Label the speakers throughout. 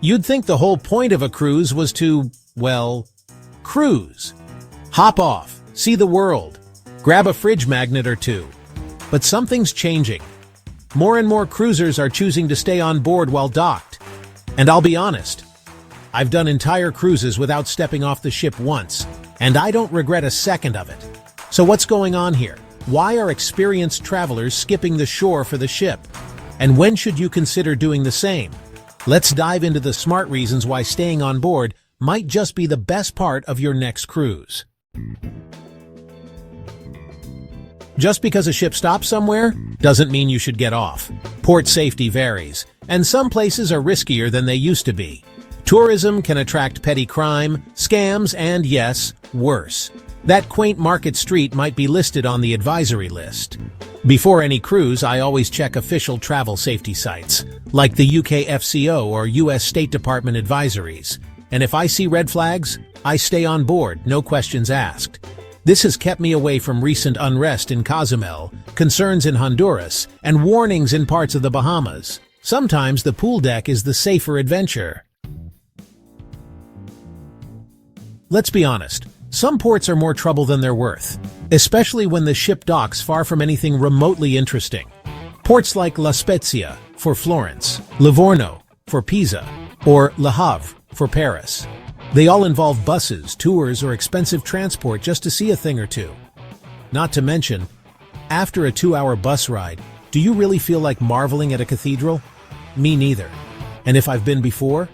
Speaker 1: You'd think the whole point of a cruise was to, well, cruise. Hop off, see the world, grab a fridge magnet or two. But something's changing. More and more cruisers are choosing to stay on board while docked. And I'll be honest, I've done entire cruises without stepping off the ship once, and I don't regret a second of it. So what's going on here? Why are experienced travelers skipping the shore for the ship? And when should you consider doing the same? Let's dive into the smart reasons why staying on board might just be the best part of your next cruise. Just because a ship stops somewhere doesn't mean you should get off. Port safety varies, and some places are riskier than they used to be. Tourism can attract petty crime, scams, and yes, worse. That quaint market street might be listed on the advisory list. Before any cruise, I always check official travel safety sites, like the UK FCO or US State Department advisories. And if I see red flags, I stay on board, no questions asked. This has kept me away from recent unrest in Cozumel, concerns in Honduras, and warnings in parts of the Bahamas. Sometimes the pool deck is the safer adventure. Let's be honest, some ports are more trouble than they're worth, especially when the ship docks far from anything remotely interesting. Ports like La Spezia for Florence, Livorno for Pisa, or Le Havre for Paris. They all involve buses, tours, or expensive transport just to see a thing or two. Not to mention, after a 2-hour bus ride, do you really feel like marveling at a cathedral? Me neither. And if I've been before,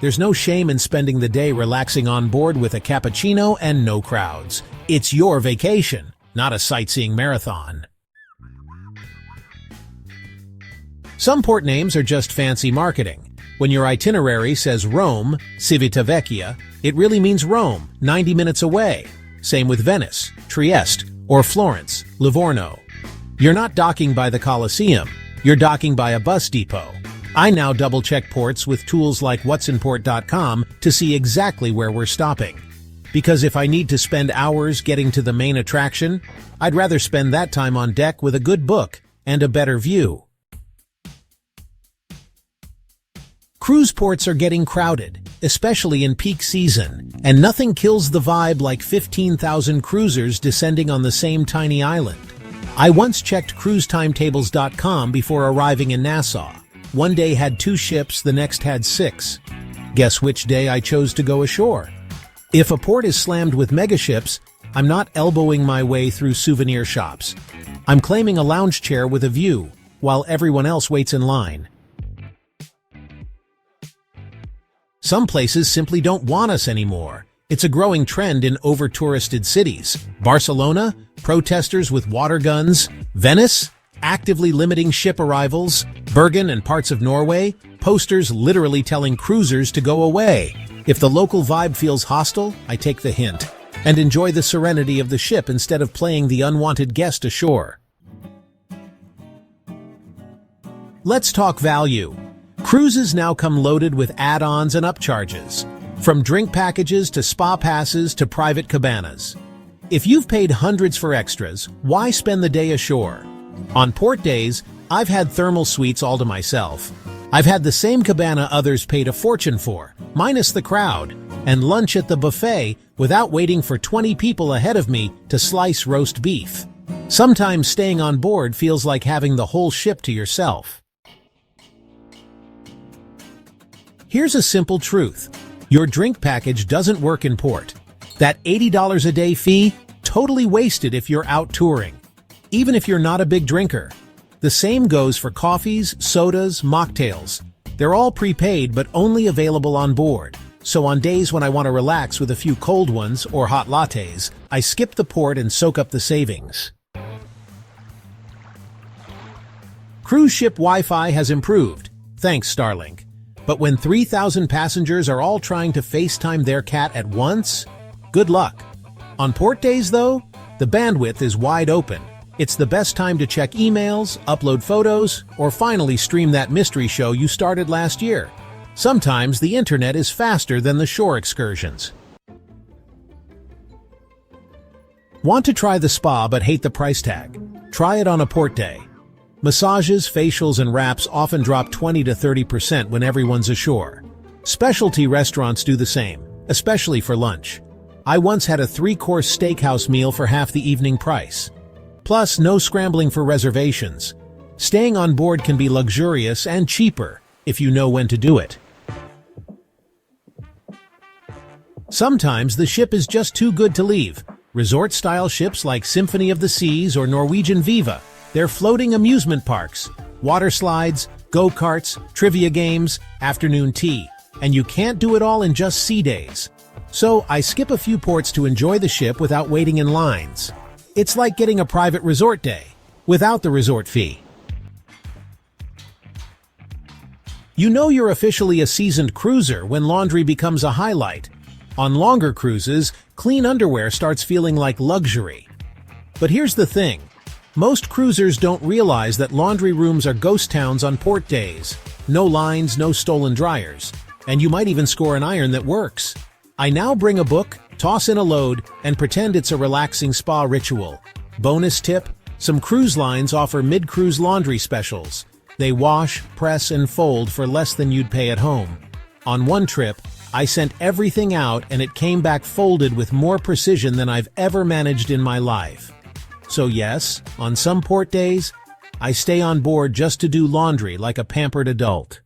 Speaker 1: there's no shame in spending the day relaxing on board with a cappuccino and no crowds. It's your vacation, not a sightseeing marathon. Some port names are just fancy marketing. When your itinerary says Rome, Civitavecchia, it really means Rome, 90 minutes away. Same with Venice, Trieste, or Florence, Livorno. You're not docking by the Colosseum, you're docking by a bus depot. I now double-check ports with tools like what'sinport.com to see exactly where we're stopping. Because if I need to spend hours getting to the main attraction, I'd rather spend that time on deck with a good book and a better view. Cruise ports are getting crowded, especially in peak season, and nothing kills the vibe like 15,000 cruisers descending on the same tiny island. I once checked cruisetimetables.com before arriving in Nassau. One day had 2 ships, the next had 6. Guess which day I chose to go ashore? If a port is slammed with megaships, I'm not elbowing my way through souvenir shops. I'm claiming a lounge chair with a view, while everyone else waits in line. Some places simply don't want us anymore. It's a growing trend in over-touristed cities. Barcelona, protesters with water guns. Venice, actively limiting ship arrivals. Bergen and parts of Norway, posters literally telling cruisers to go away. If the local vibe feels hostile, I take the hint and enjoy the serenity of the ship instead of playing the unwanted guest ashore. Let's talk value. Cruises now come loaded with add-ons and upcharges, from drink packages to spa passes to private cabanas. If you've paid hundreds for extras, why spend the day ashore? On port days, I've had thermal suites all to myself. I've had the same cabana others paid a fortune for, minus the crowd, and lunch at the buffet without waiting for 20 people ahead of me to slice roast beef. Sometimes staying on board feels like having the whole ship to yourself. Here's a simple truth. Your drink package doesn't work in port. That $80 a day fee, totally wasted if you're out touring, even if you're not a big drinker. The same goes for coffees, sodas, mocktails. They're all prepaid but only available on board. So on days when I want to relax with a few cold ones or hot lattes, I skip the port and soak up the savings. Cruise ship Wi-Fi has improved. Thanks, Starlink. But when 3,000 passengers are all trying to FaceTime their cat at once, good luck. On port days, though, the bandwidth is wide open. It's the best time to check emails, upload photos, or finally stream that mystery show you started last year. Sometimes the internet is faster than the shore excursions. Want to try the spa but hate the price tag? Try it on a port day. Massages, facials, and wraps often drop 20 to 30% when everyone's ashore. Specialty restaurants do the same, especially for lunch. I once had a 3-course steakhouse meal for half the evening price. Plus, no scrambling for reservations. Staying on board can be luxurious and cheaper if you know when to do it. Sometimes the ship is just too good to leave. Resort-style ships like Symphony of the Seas or Norwegian Viva, they're floating amusement parks, water slides, go-karts, trivia games, afternoon tea, and you can't do it all in just sea days. So I skip a few ports to enjoy the ship without waiting in lines. It's like getting a private resort day, without the resort fee. You know you're officially a seasoned cruiser when laundry becomes a highlight. On longer cruises, clean underwear starts feeling like luxury. But here's the thing. Most cruisers don't realize that laundry rooms are ghost towns on port days. No lines, no stolen dryers. And you might even score an iron that works. I now bring a book, toss in a load, and pretend it's a relaxing spa ritual. Bonus tip, some cruise lines offer mid-cruise laundry specials. They wash, press, and fold for less than you'd pay at home. On one trip, I sent everything out and it came back folded with more precision than I've ever managed in my life. So yes, on some port days, I stay on board just to do laundry like a pampered adult.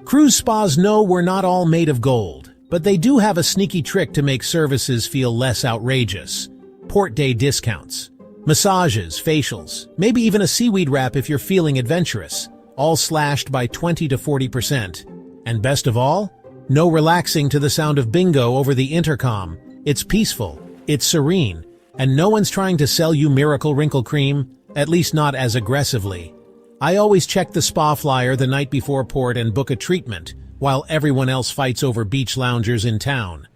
Speaker 1: Cruise spas know we're not all made of gold, but they do have a sneaky trick to make services feel less outrageous. Port day discounts. Massages, facials, maybe even a seaweed wrap if you're feeling adventurous, all slashed by 20 to 40%. And best of all, no relaxing to the sound of bingo over the intercom. It's peaceful, it's serene, and no one's trying to sell you miracle wrinkle cream, at least not as aggressively. I always check the spa flyer the night before port and book a treatment, while everyone else fights over beach loungers in town.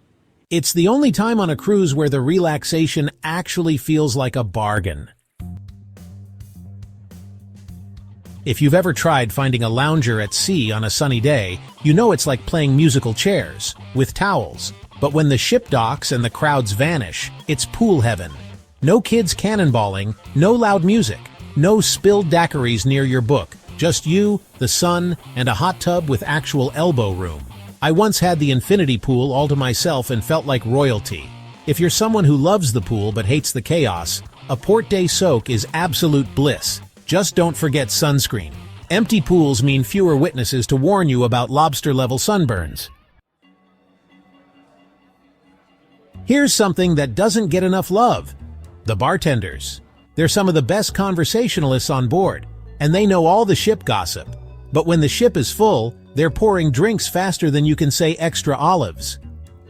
Speaker 1: It's the only time on a cruise where the relaxation actually feels like a bargain. If you've ever tried finding a lounger at sea on a sunny day, you know it's like playing musical chairs, with towels. But when the ship docks and the crowds vanish, it's pool heaven. No kids cannonballing, no loud music, no spilled daiquiris near your book, just you, the sun, and a hot tub with actual elbow room. I once had the infinity pool all to myself and felt like royalty. If you're someone who loves the pool but hates the chaos, a port day soak is absolute bliss. Just don't forget sunscreen. Empty pools mean fewer witnesses to warn you about lobster-level sunburns. Here's something that doesn't get enough love. The bartenders. They're some of the best conversationalists on board, and they know all the ship gossip. But when the ship is full, they're pouring drinks faster than you can say extra olives.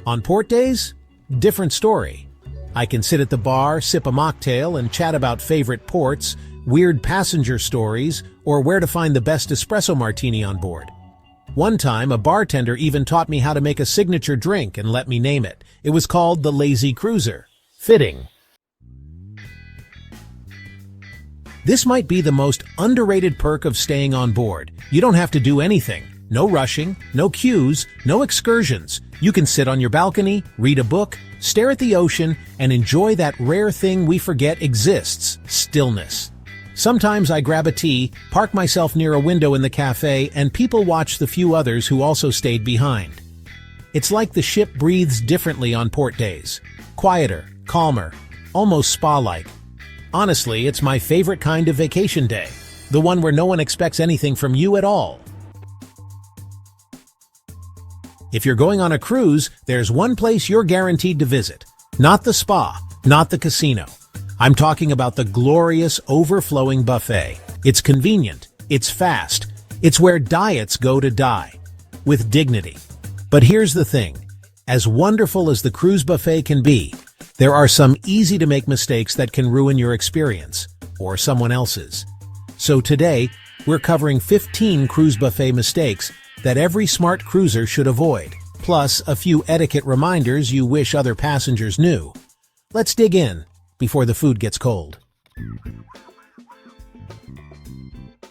Speaker 1: On port days? Different story. I can sit at the bar, sip a mocktail, and chat about favorite ports, weird passenger stories, or where to find the best espresso martini on board. One time, a bartender even taught me how to make a signature drink and let me name it. It was called the Lazy Cruiser. Fitting. This might be the most underrated perk of staying on board. You don't have to do anything. No rushing, no queues, no excursions. You can sit on your balcony, read a book, stare at the ocean, and enjoy that rare thing we forget exists, stillness. Sometimes I grab a tea, park myself near a window in the cafe, and people watch the few others who also stayed behind. It's like the ship breathes differently on port days. Quieter, calmer, almost spa-like. Honestly, it's my favorite kind of vacation day. The one where no one expects anything from you at all. If you're going on a cruise, there's one place you're guaranteed to visit. Not the spa, not the casino. I'm talking about the glorious, overflowing buffet. It's convenient, it's fast, it's where diets go to die. With dignity. But here's the thing. As wonderful as the cruise buffet can be, there are some easy-to-make mistakes that can ruin your experience, or someone else's. So today, we're covering 15 cruise buffet mistakes that every smart cruiser should avoid, plus a few etiquette reminders you wish other passengers knew. Let's dig in before the food gets cold.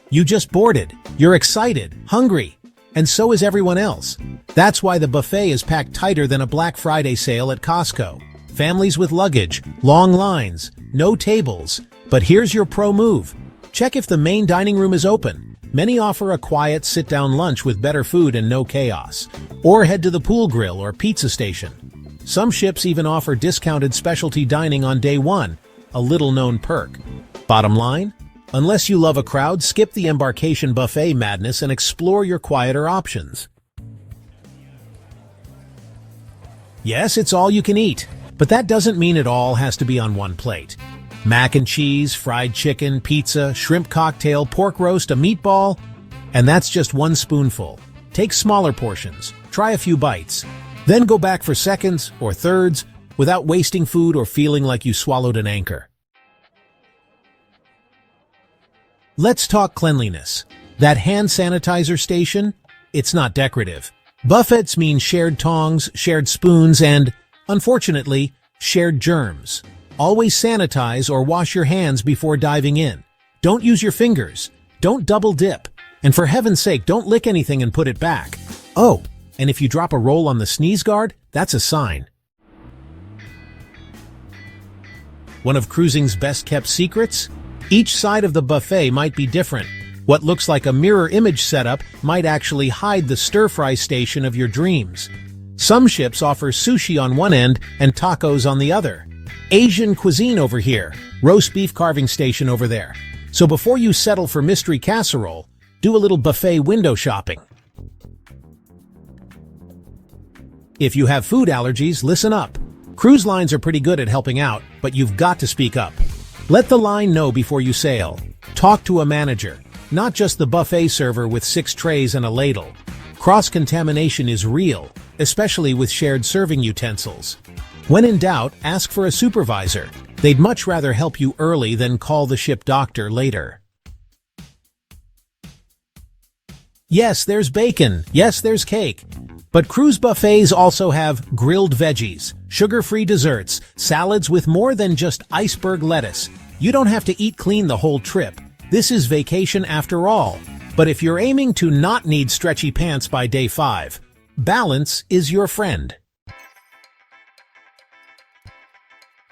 Speaker 1: You just boarded. You're excited, hungry, and so is everyone else. That's why the buffet is packed tighter than a Black Friday sale at Costco. Families with luggage, long lines, no tables. But here's your pro move. Check if the main dining room is open. Many offer a quiet sit-down lunch with better food and no chaos. Or head to the pool grill or pizza station. Some ships even offer discounted specialty dining on day one, a little-known perk. Bottom line? Unless you love a crowd, skip the embarkation buffet madness and explore your quieter options. Yes, it's all you can eat, but that doesn't mean it all has to be on one plate. Mac and cheese, fried chicken, pizza, shrimp cocktail, pork roast, a meatball, and that's just one spoonful. Take smaller portions, try a few bites, then go back for seconds or thirds without wasting food or feeling like you swallowed an anchor. Let's talk cleanliness. That hand sanitizer station? It's not decorative. Buffets mean shared tongs, shared spoons, and, unfortunately, shared germs. Always sanitize or wash your hands before diving in. Don't use your fingers. Don't double dip. And for heaven's sake, don't lick anything and put it back. Oh, and if you drop a roll on the sneeze guard, that's a sign. One of cruising's best-kept secrets? Each side of the buffet might be different. What looks like a mirror image setup might actually hide the stir-fry station of your dreams. Some ships offer sushi on one end and tacos on the other. Asian cuisine over here, roast beef carving station over there. So before you settle for mystery casserole, do a little buffet window shopping. If you have food allergies, listen up. Cruise lines are pretty good at helping out, but you've got to speak up. Let the line know before you sail. Talk to a manager, not just the buffet server with 6 trays and a ladle. Cross-contamination is real, especially with shared serving utensils. When in doubt, ask for a supervisor. They'd much rather help you early than call the ship doctor later. Yes, there's bacon. Yes, there's cake. But cruise buffets also have grilled veggies, sugar-free desserts, salads with more than just iceberg lettuce. You don't have to eat clean the whole trip. This is vacation after all. But if you're aiming to not need stretchy pants by day 5, balance is your friend.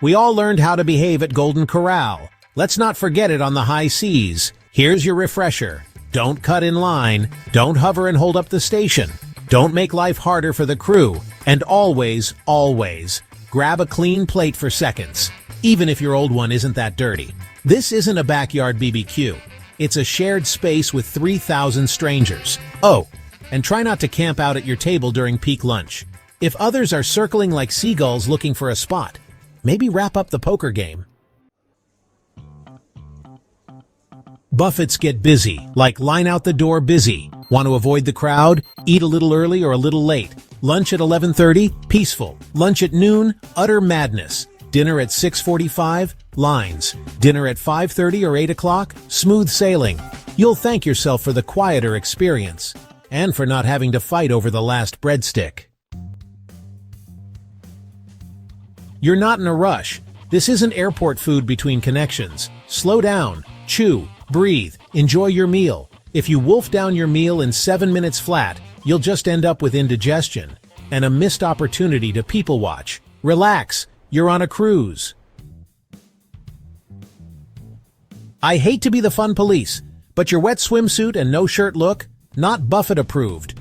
Speaker 1: We all learned how to behave at Golden Corral. Let's not forget it on the high seas. Here's your refresher. Don't cut in line. Don't hover and hold up the station. Don't make life harder for the crew. And always, always, grab a clean plate for seconds, even if your old one isn't that dirty. This isn't a backyard BBQ. It's a shared space with 3,000 strangers. Oh, and try not to camp out at your table during peak lunch. If others are circling like seagulls looking for a spot, maybe wrap up the poker game. Buffets get busy, like line out the door busy. Want to avoid the crowd? Eat a little early or a little late. Lunch at 11:30? Peaceful. Lunch at noon? Utter madness. Dinner at 6:45? Lines. Dinner at 5:30 or 8 o'clock? Smooth sailing. You'll thank yourself for the quieter experience, and for not having to fight over the last breadstick. You're not in a rush. This isn't airport food between connections. Slow down. Chew. Breathe. Enjoy your meal. If you wolf down your meal in 7 minutes flat, you'll just end up with indigestion and a missed opportunity to people watch. Relax. You're on a cruise. I hate to be the fun police, but your wet swimsuit and no shirt look, not Buffett approved.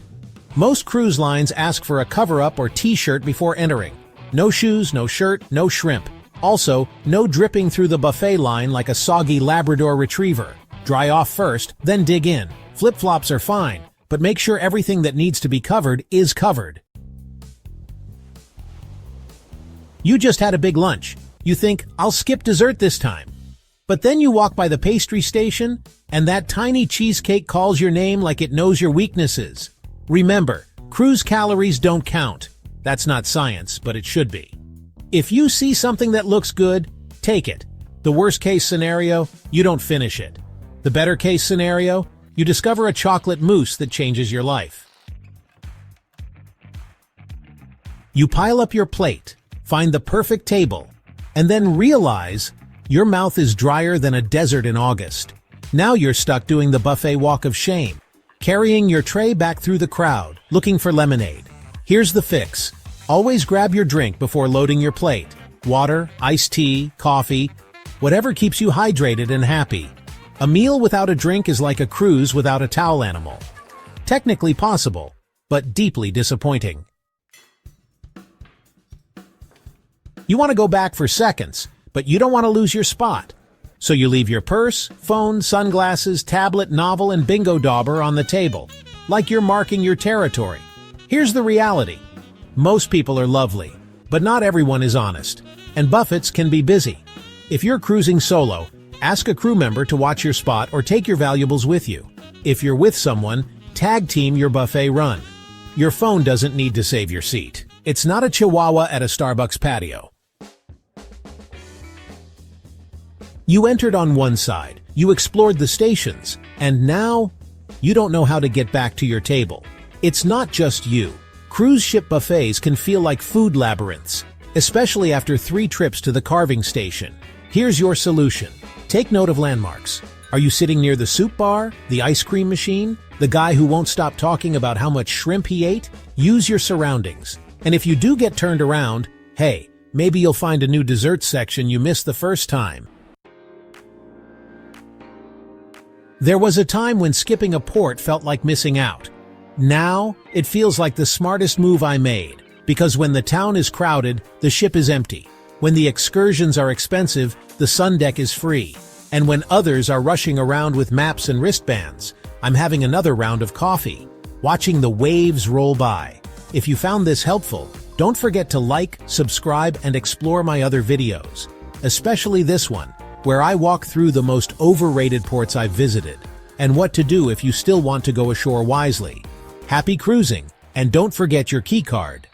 Speaker 1: Most cruise lines ask for a cover-up or t-shirt before entering. No shoes, no shirt, no shrimp. Also, no dripping through the buffet line like a soggy Labrador retriever. Dry off first, then dig in. Flip-flops are fine, but make sure everything that needs to be covered is covered. You just had a big lunch. You think, I'll skip dessert this time. But then you walk by the pastry station, and that tiny cheesecake calls your name like it knows your weaknesses. Remember, cruise calories don't count. That's not science, but it should be. If you see something that looks good, take it. The worst-case scenario, you don't finish it. The better-case scenario, you discover a chocolate mousse that changes your life. You pile up your plate, find the perfect table, and then realize your mouth is drier than a desert in August. Now you're stuck doing the buffet walk of shame, carrying your tray back through the crowd, looking for lemonade. Here's the fix. Always grab your drink before loading your plate. Water, iced tea, coffee, whatever keeps you hydrated and happy. A meal without a drink is like a cruise without a towel animal. Technically possible, but deeply disappointing. You want to go back for seconds, but you don't want to lose your spot. So you leave your purse, phone, sunglasses, tablet, novel, and bingo dauber on the table, like you're marking your territory. Here's the reality. Most people are lovely, but not everyone is honest, and buffets can be busy. If you're cruising solo, ask a crew member to watch your spot or take your valuables with you. If you're with someone, tag team your buffet run. Your phone doesn't need to save your seat. It's not a chihuahua at a Starbucks patio. You entered on one side, you explored the stations, and now you don't know how to get back to your table. It's not just you. Cruise ship buffets can feel like food labyrinths, especially after 3 trips to the carving station. Here's your solution. Take note of landmarks. Are you sitting near the soup bar, the ice cream machine, the guy who won't stop talking about how much shrimp he ate? Use your surroundings. And if you do get turned around, hey, maybe you'll find a new dessert section you missed the first time. There was a time when skipping a port felt like missing out. Now, it feels like the smartest move I made, because when the town is crowded, the ship is empty. When the excursions are expensive, the sun deck is free. And when others are rushing around with maps and wristbands, I'm having another round of coffee, watching the waves roll by. If you found this helpful, don't forget to like, subscribe, and explore my other videos, especially this one, where I walk through the most overrated ports I've visited, and what to do if you still want to go ashore wisely. Happy cruising, and don't forget your key card.